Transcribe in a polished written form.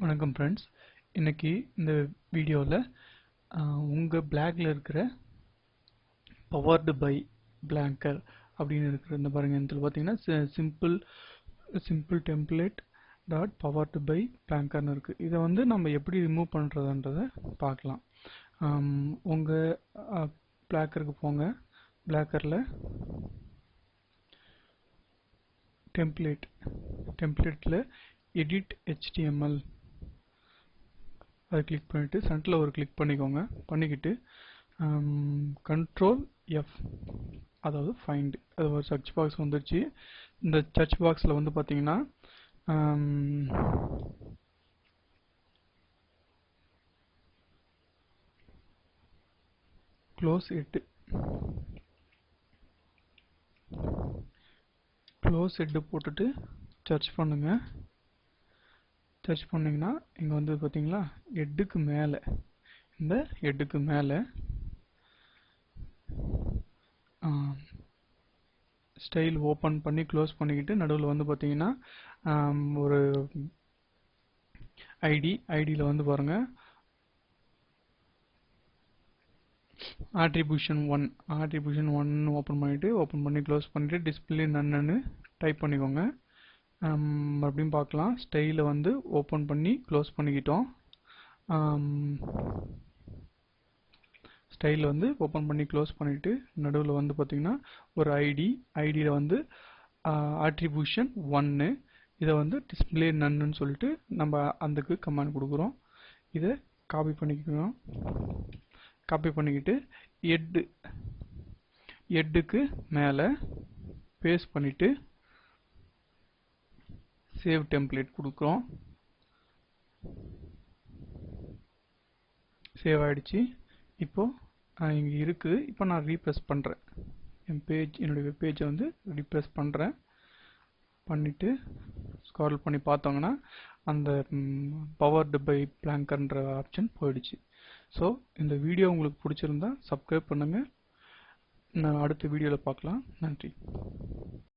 வணக்கம் ஃப்ரெண்ட்ஸ். இன்னைக்கு இந்த வீடியோவில் உங்கள் பிளாக்ல இருக்கிற பவர்டு பை பிளாங்கர் அப்படின்னு இருக்கிற இந்த பாருங்க. இதில் பார்த்தீங்கன்னா simple template dot powered by பிளாங்கர்னு இருக்குது. இதை வந்து நம்ம எப்படி ரிமூவ் பண்ணுறதுன்றதை பார்க்கலாம். உங்கள் பிளாக்கருக்கு போங்க. பிளாக்கரில் டெம்ப்ளேட்டில் எடிட் HTML அதை கிளிக் பண்ணிவிட்டு சென்டரில் ஒரு கிளிக் பண்ணிக்கோங்க. பண்ணிக்கிட்டு Ctrl F, அதாவது ஃபைண்ட், அது ஒரு சர்ச் பாக்ஸ் வந்துருச்சு. இந்த சர்ச் பாக்ஸில் வந்து பார்த்தீங்கன்னா க்ளோஸ் ஹெட் போட்டுட்டு சர்ச் பண்ணுங்க. சர்ச் பண்ணிங்கன்னா இங்கே வந்து பார்த்தீங்களா, ஹெட்டுக்கு மேலே, இந்த ஹெட்டுக்கு மேலே ஸ்டைல் ஓப்பன் பண்ணி க்ளோஸ் பண்ணிக்கிட்டு நடுவில் வந்து பார்த்தீங்கன்னா ஒரு ஐடியில் வந்து பாருங்கள், attribution 1 ஓப்பன் பண்ணி க்ளோஸ் பண்ணிவிட்டு டிஸ்பிளே நன்னு டைப் பண்ணிக்கோங்க. மறுபடியும் பார்க்கலாம். ஸ்டைலை வந்து ஓப்பன் பண்ணி க்ளோஸ் பண்ணிக்கிட்டோம். ஸ்டைலில் வந்து ஓப்பன் பண்ணி க்ளோஸ் பண்ணிவிட்டு நடுவில் வந்து பார்த்திங்கன்னா ஒரு ஐடியில் வந்து attribution 1, இதை வந்து டிஸ்பிளே நன்னு சொல்லிட்டு நம்ம அதுக்கு கமாண்ட் கொடுக்குறோம். இதை காப்பி பண்ணிக்கணும். காப்பி பண்ணிக்கிட்டு ஹெட்டுக்கு மேலே பேஸ்ட் பண்ணிவிட்டு சேவ் டெம்ப்ளேட் கொடுக்குறோம். சேவ் ஆகிடுச்சு. இப்போது இங்கே இருக்குது. இப்போ நான் ரீப்ரெஸ் பண்ணுறேன். என்னுடைய வெப் பேஜை வந்து ரீப்ரெஸ் பண்ணுறேன். பண்ணிவிட்டு ஸ்க்ரால் பண்ணி பார்த்தோங்கன்னா அந்த பவர்டு பை பிளாங்கர்ன்ற ஆப்ஷன் போயிடுச்சு. ஸோ இந்த வீடியோ உங்களுக்கு பிடிச்சிருந்தா சப்ஸ்கிரைப் பண்ணுங்கள். நான் அடுத்த வீடியோவில் பார்க்கலாம். நன்றி.